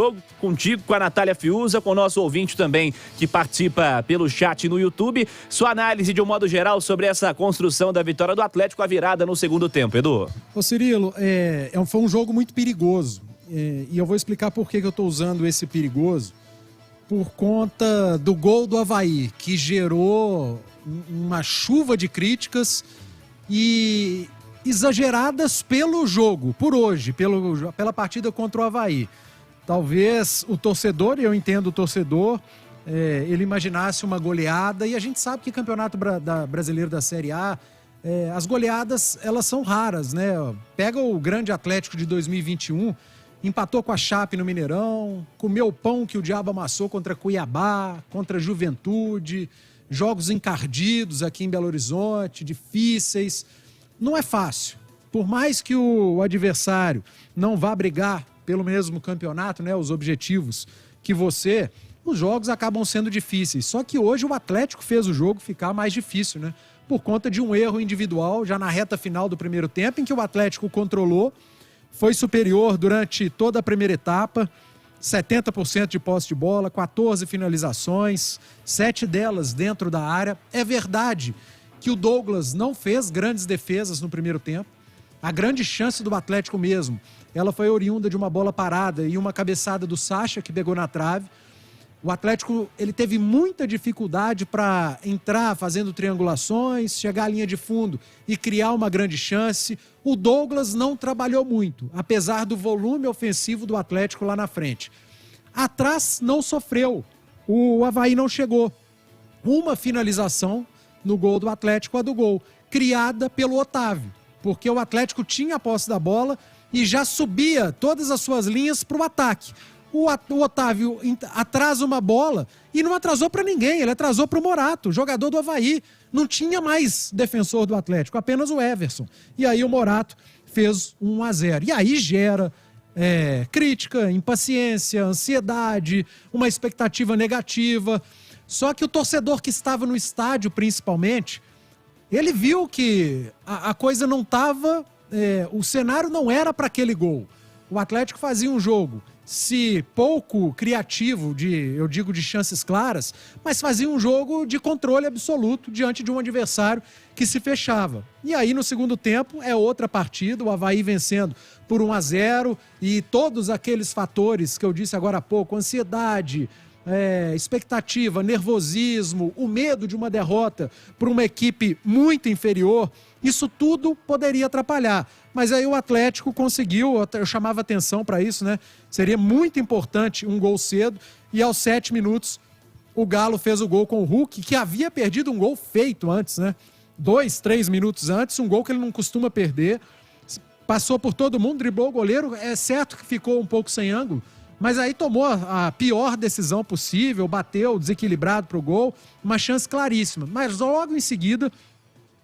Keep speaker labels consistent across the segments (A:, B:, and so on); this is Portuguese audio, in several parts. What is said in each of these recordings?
A: Jogo contigo, com a Natália Fiuza, com o nosso ouvinte também que participa pelo chat no YouTube. Sua análise de um modo geral sobre essa construção da vitória do Atlético, a virada no segundo tempo, Edu.
B: Ô Cirilo, foi um jogo muito perigoso. E eu vou explicar por que eu estou usando esse perigoso. Por conta do gol do Avaí, que gerou uma chuva de críticas e exageradas pelo jogo, por hoje, pela partida contra o Avaí. Talvez o torcedor, e eu entendo o torcedor, ele imaginasse uma goleada, e a gente sabe que campeonato brasileiro da Série A, as goleadas, elas são raras, né? Pega o grande Atlético de 2021, empatou com a Chape no Mineirão, comeu o pão que o diabo amassou contra Cuiabá, contra Juventude, jogos encardidos aqui em Belo Horizonte, difíceis. Não é fácil. Por mais que o adversário não vá brigar pelo mesmo campeonato, né, os objetivos que você, os jogos acabam sendo difíceis. Só que hoje o Atlético fez o jogo ficar mais difícil, né? Por conta de um erro individual, já na reta final do primeiro tempo, em que o Atlético controlou, foi superior durante toda a primeira etapa, 70% de posse de bola, 14 finalizações, 7 delas dentro da área. É verdade que o Douglas não fez grandes defesas no primeiro tempo. A grande chance do Atlético mesmo, ela foi oriunda de uma bola parada e uma cabeçada do Sacha, que pegou na trave. O Atlético, ele teve muita dificuldade para entrar fazendo triangulações, chegar à linha de fundo e criar uma grande chance. O Douglas não trabalhou muito, apesar do volume ofensivo do Atlético lá na frente. Atrás não sofreu, o Avaí não chegou. Uma finalização no gol do Atlético, a do gol, criada pelo Otávio, porque o Atlético tinha a posse da bola e já subia todas as suas linhas para o ataque. O Otávio atrasa uma bola e não atrasou para ninguém, ele atrasou para o Morato, jogador do Avaí. Não tinha mais defensor do Atlético, apenas o Everson. E aí o Morato fez 1-0. E aí gera crítica, impaciência, ansiedade, uma expectativa negativa. Só que o torcedor que estava no estádio, principalmente, ele viu que a coisa não estava... o cenário não era para aquele gol. O Atlético fazia um jogo, se pouco criativo, eu digo de chances claras, mas fazia um jogo de controle absoluto diante de um adversário que se fechava. E aí no segundo tempo é outra partida, o Avaí vencendo por 1-0 e todos aqueles fatores que eu disse agora há pouco, ansiedade, expectativa, nervosismo, o medo de uma derrota por uma equipe muito inferior, isso tudo poderia atrapalhar. Mas aí o Atlético conseguiu, eu chamava atenção para isso, né? Seria muito importante um gol cedo, e aos 7 minutos o Galo fez o gol com o Hulk, que havia perdido um gol feito antes, né? 2, 3 minutos antes, um gol que ele não costuma perder. Passou por todo mundo, driblou o goleiro, é certo que ficou um pouco sem ângulo, mas aí tomou a pior decisão possível, bateu desequilibrado para o gol, uma chance claríssima. Mas logo em seguida,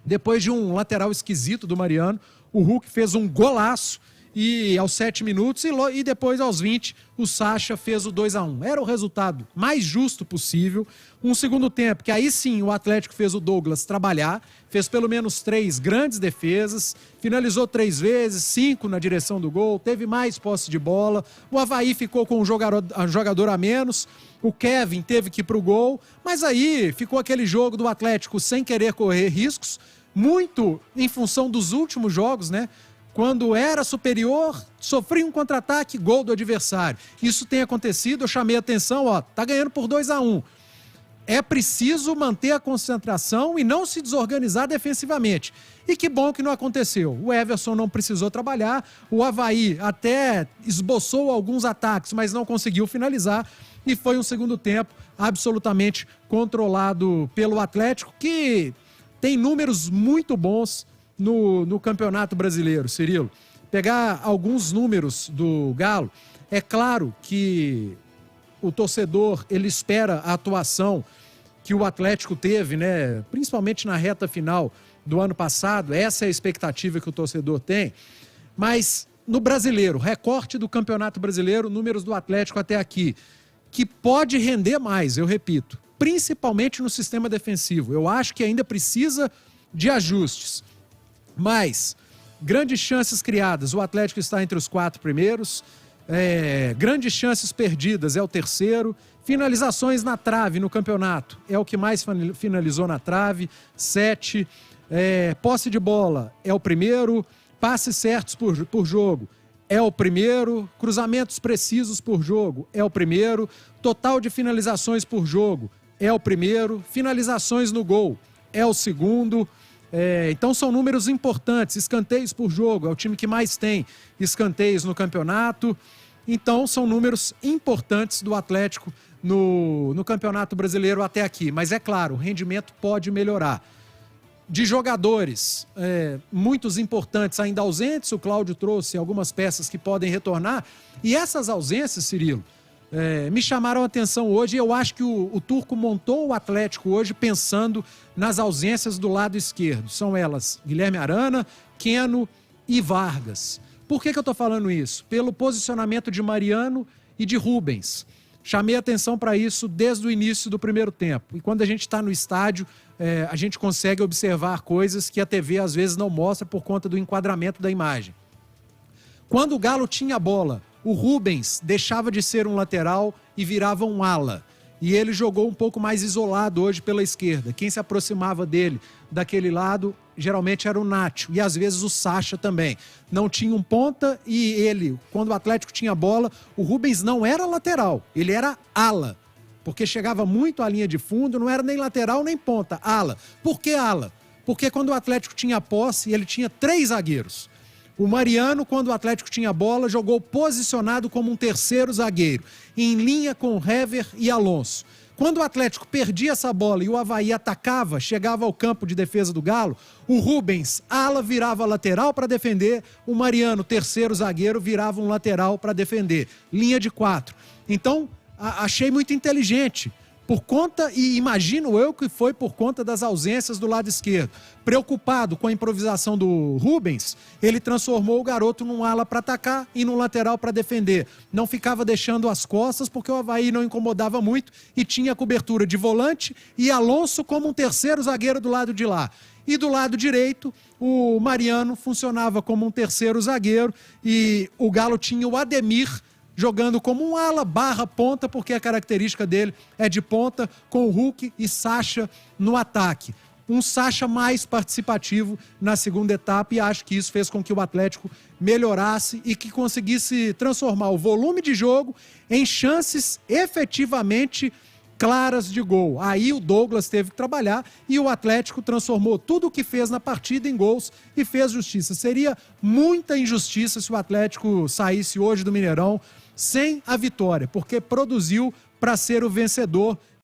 B: depois de um lateral esquisito do Mariano, o Hulk fez um golaço e aos 7 minutos e depois aos 20 o Sacha fez o 2-1. Era o resultado mais justo possível. Um segundo tempo que aí sim o Atlético fez o Douglas trabalhar, fez pelo menos 3 grandes defesas, finalizou 3 vezes, 5 na direção do gol, teve mais posse de bola. O Avaí ficou com um jogador a menos, o Kevin teve que ir pro gol, mas aí ficou aquele jogo do Atlético sem querer correr riscos, muito em função dos últimos jogos, né? Quando era superior, sofria um contra-ataque, gol do adversário. Isso tem acontecido, eu chamei a atenção, tá ganhando por 2-1. É preciso manter a concentração e não se desorganizar defensivamente. E que bom que não aconteceu. O Everson não precisou trabalhar, o Avaí até esboçou alguns ataques, mas não conseguiu finalizar. E foi um segundo tempo absolutamente controlado pelo Atlético, que tem números muito bons no Campeonato Brasileiro, Cirilo. Pegar alguns números do Galo, é claro que o torcedor, ele espera a atuação que o Atlético teve, né? Principalmente na reta final do ano passado, essa é a expectativa que o torcedor tem, mas no Brasileiro, recorte do Campeonato Brasileiro, números do Atlético até aqui, que pode render mais, eu repito, principalmente no sistema defensivo. Eu acho que ainda precisa de ajustes, mas grandes chances criadas. O Atlético está entre os 4 primeiros, Grandes chances perdidas é o terceiro. Finalizações na trave no campeonato é o que mais finalizou na trave, 7. Posse de bola é o primeiro. Passes certos por jogo é o primeiro. Cruzamentos precisos por jogo é o primeiro. Total de finalizações por jogo é o primeiro. Finalizações no gol é o segundo. Então são números importantes. Escanteios por jogo é o time que mais tem escanteios no campeonato. Então são números importantes do Atlético no Campeonato Brasileiro até aqui. Mas é claro, o rendimento pode melhorar. De jogadores, muitos importantes ainda ausentes, o Cláudio trouxe algumas peças que podem retornar. E essas ausências, Cirilo, me chamaram a atenção hoje. Eu acho que o Turco montou o Atlético hoje pensando nas ausências do lado esquerdo. São elas Guilherme Arana, Keno e Vargas. Por que eu estou falando isso? Pelo posicionamento de Mariano e de Rubens. Chamei atenção para isso desde o início do primeiro tempo. E quando a gente está no estádio, a gente consegue observar coisas que a TV às vezes não mostra por conta do enquadramento da imagem. Quando o Galo tinha a bola, o Rubens deixava de ser um lateral e virava um ala. E ele jogou um pouco mais isolado hoje pela esquerda. Quem se aproximava dele daquele lado geralmente era o Nacho e às vezes o Sacha também. Não tinha um ponta e ele, quando o Atlético tinha bola, o Rubens não era lateral, ele era ala. Porque chegava muito à linha de fundo, não era nem lateral nem ponta, ala. Por que ala? Porque quando o Atlético tinha posse, ele tinha 3 zagueiros. O Mariano, quando o Atlético tinha bola, jogou posicionado como um terceiro zagueiro, em linha com Hever e Alonso. Quando o Atlético perdia essa bola e o Avaí atacava, chegava ao campo de defesa do Galo, o Rubens, ala, virava lateral para defender, o Mariano, terceiro zagueiro, virava um lateral para defender. Linha de 4. Então, achei muito inteligente. Por conta, e imagino eu que foi por conta das ausências do lado esquerdo. Preocupado com a improvisação do Rubens, ele transformou o garoto num ala para atacar e num lateral para defender. Não ficava deixando as costas porque o Avaí não incomodava muito e tinha cobertura de volante e Alonso como um terceiro zagueiro do lado de lá. E do lado direito, o Mariano funcionava como um terceiro zagueiro e o Galo tinha o Ademir jogando como um ala barra ponta, porque a característica dele é de ponta, com Hulk e Sacha no ataque. Um Sacha mais participativo na segunda etapa e acho que isso fez com que o Atlético melhorasse e que conseguisse transformar o volume de jogo em chances efetivamente claras de gol. Aí o Douglas teve que trabalhar e o Atlético transformou tudo o que fez na partida em gols e fez justiça. Seria muita injustiça se o Atlético saísse hoje do Mineirão sem a vitória, porque produziu para ser o vencedor